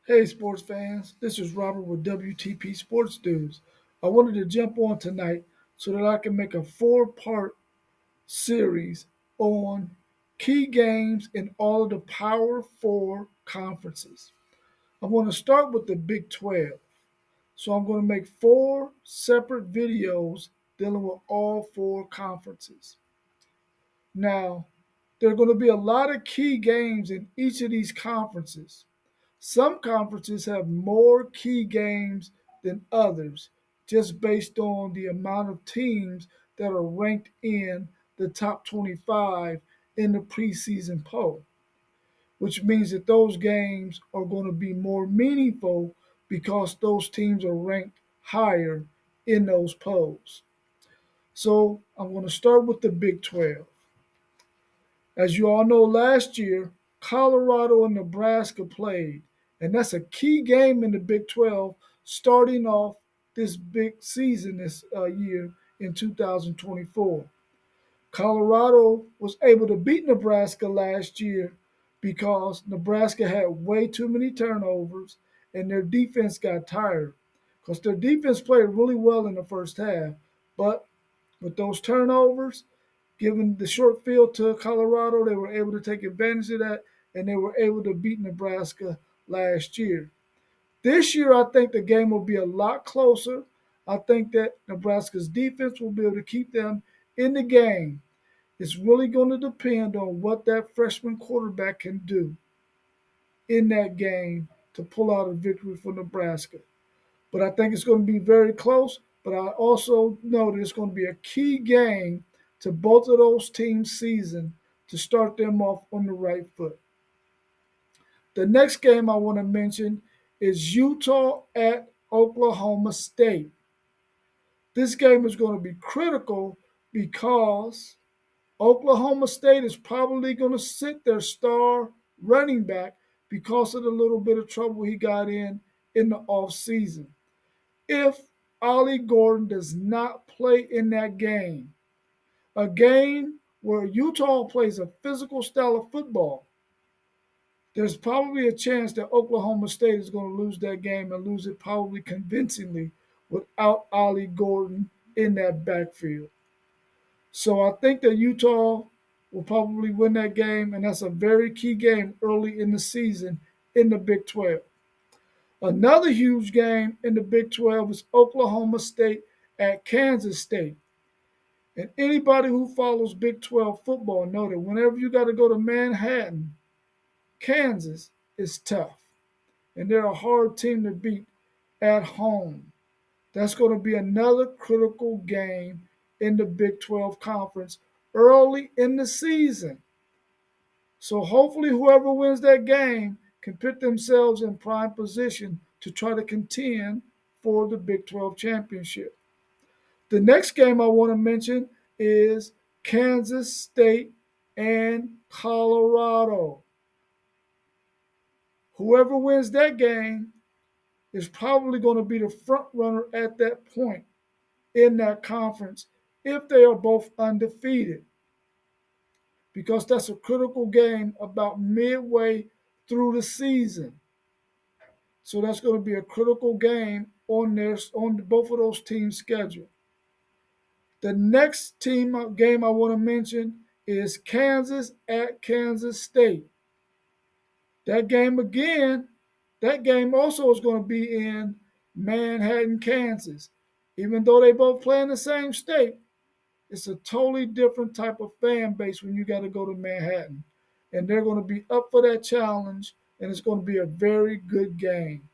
Hey, sports fans, this is Robert with WTP Sports News. I wanted to jump on tonight so that I can make a four-part series on key games in all of the Power Four conferences. I want to start with the Big 12. So I'm going to make four separate videos dealing with all four conferences. Now, there are going to be a lot of key games in each of these conferences. Some conferences have more key games than others, just based on the amount of teams that are ranked in the top 25 in the preseason poll, which means that those games are going to be more meaningful because those teams are ranked higher in those polls. So I'm going to start with the Big 12. As you all know, last year, Colorado and Nebraska played, and that's a key game in the Big 12 starting off this big season this year in 2024. Colorado was able to beat Nebraska last year because Nebraska had way too many turnovers and their defense got tired because their defense played really well in the first half. But with those turnovers, given the short field to Colorado, they were able to take advantage of that and they were able to beat Nebraska last year. This year, I think the game will be a lot closer. I think that Nebraska's defense will be able to keep them in the game. It's really going to depend on what that freshman quarterback can do in that game to pull out a victory for Nebraska. But I think it's going to be very close. But I also know that it's going to be a key game to both of those teams' season to start them off on the right foot. The next game I want to mention is Utah at Oklahoma State. This game is going to be critical because Oklahoma State is probably going to sit their star running back because of the little bit of trouble he got in the offseason. If Ollie Gordon does not play in that game, a game where Utah plays a physical style of football, there's probably a chance that Oklahoma State is going to lose that game and lose it probably convincingly without Ollie Gordon in that backfield. So I think that Utah will probably win that game, and that's a very key game early in the season in the Big 12. Another huge game in the Big 12 is Oklahoma State at Kansas State. And anybody who follows Big 12 football know that whenever you got to go to Manhattan, Kansas is tough. And they're a hard team to beat at home. That's going to be another critical game in the Big 12 conference early in the season. So hopefully whoever wins that game can put themselves in prime position to try to contend for the Big 12 championship. The next game I want to mention is Kansas State and Colorado. Whoever wins that game is probably going to be the front runner at that point in that conference if they are both undefeated, because that's a critical game about midway through the season. So that's going to be a critical game on both of those teams' schedule. The next team game I want to mention is Kansas at Kansas State. That game again, that game also is going to be in Manhattan, Kansas. Even though they both play in the same state, it's a totally different type of fan base when you got to go to Manhattan. And they're going to be up for that challenge, and it's going to be a very good game.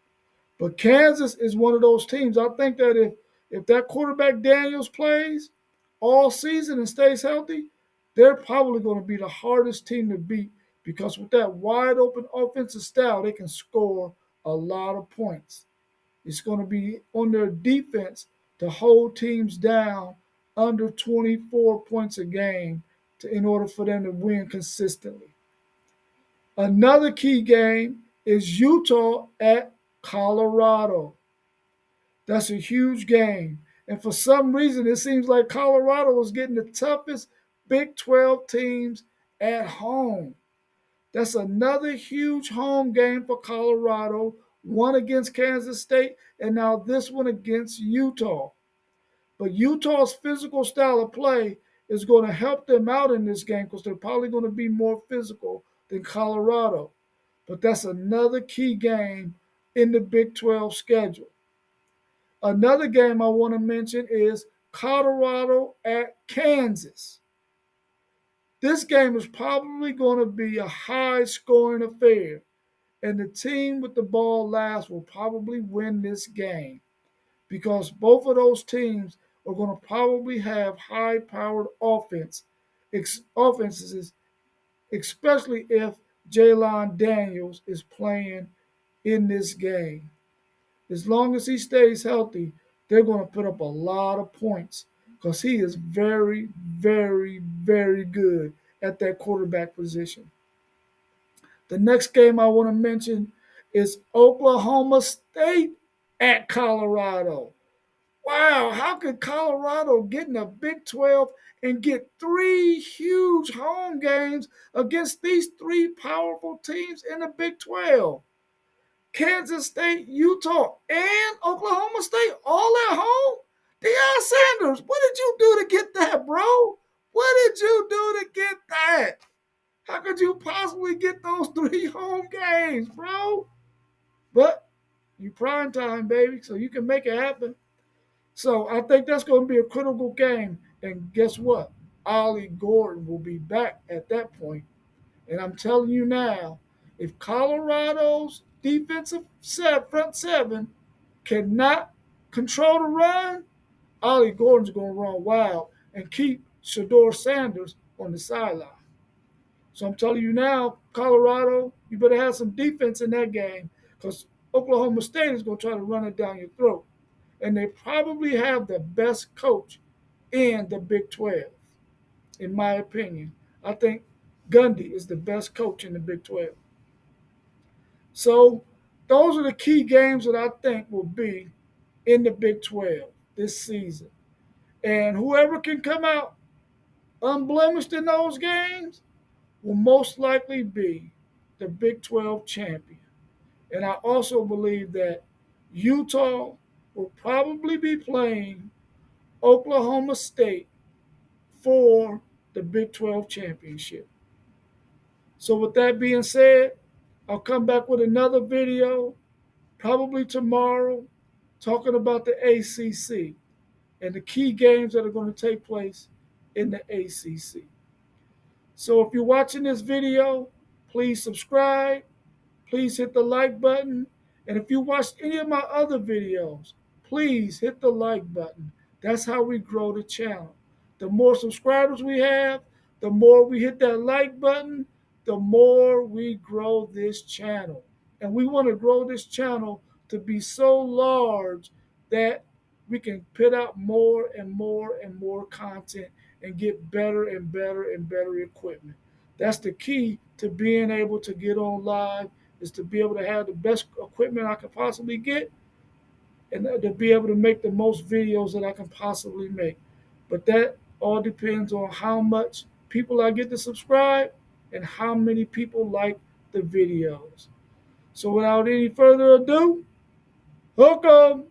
But Kansas is one of those teams. I think that if that quarterback Daniels plays all season and stays healthy, they're probably going to be the hardest team to beat because with that wide open offensive style, they can score a lot of points. It's going to be on their defense to hold teams down under 24 points a game in order for them to win consistently. Another key game is Utah at Colorado. That's a huge game. And for some reason, it seems like Colorado is getting the toughest Big 12 teams at home. That's another huge home game for Colorado one against Kansas State, and now this one against Utah. But Utah's physical style of play is going to help them out in this game because they're probably going to be more physical than Colorado. But that's another key game in the Big 12 schedule. Another game I want to mention is Colorado at Kansas. This game is probably going to be a high scoring affair, and the team with the ball last will probably win this game because both of those teams are going to probably have high powered offenses, especially if Jalon Daniels is playing in this game. As long as he stays healthy, they're going to put up a lot of points because he is very, very, very good at that quarterback position. The next game I want to mention is Oklahoma State at Colorado. Wow, how could Colorado get in the Big 12 and get three huge home games against these three powerful teams in the Big 12? Kansas State, Utah, and Oklahoma State all at home? Deion Sanders, what did you do to get that, bro? What did you do to get that? How could you possibly get those three home games, bro? But you prime time, baby, so you can make it happen. So I think that's going to be a critical game. And guess what? Ollie Gordon will be back at that point. And I'm telling you now, if Colorado's front seven cannot control the run, Ollie Gordon's going to run wild and keep Shedeur Sanders on the sideline. So I'm telling you now, Colorado, you better have some defense in that game because Oklahoma State is going to try to run it down your throat. And they probably have the best coach in the Big 12, in my opinion. I think Gundy is the best coach in the Big 12. So those are the key games that I think will be in the Big 12 this season. And whoever can come out unblemished in those games will most likely be the Big 12 champion. And I also believe that Utah will probably be playing Oklahoma State for the Big 12 championship. So, with that being said, I'll come back with another video, probably tomorrow, talking about the ACC and the key games that are going to take place in the ACC. So, if you're watching this video, please subscribe. Please hit the like button. And if you watched any of my other videos, please hit the like button. That's how we grow the channel. The more subscribers we have, the more we hit that like button, the more we grow this channel. And we want to grow this channel to be so large that we can put out more and more and more content and get better and better and better equipment. That's the key to being able to get on live is to be able to have the best equipment I can possibly get and to be able to make the most videos that I can possibly make. But that all depends on how much people I get to subscribe and how many people like the videos. So without any further ado, hook 'em!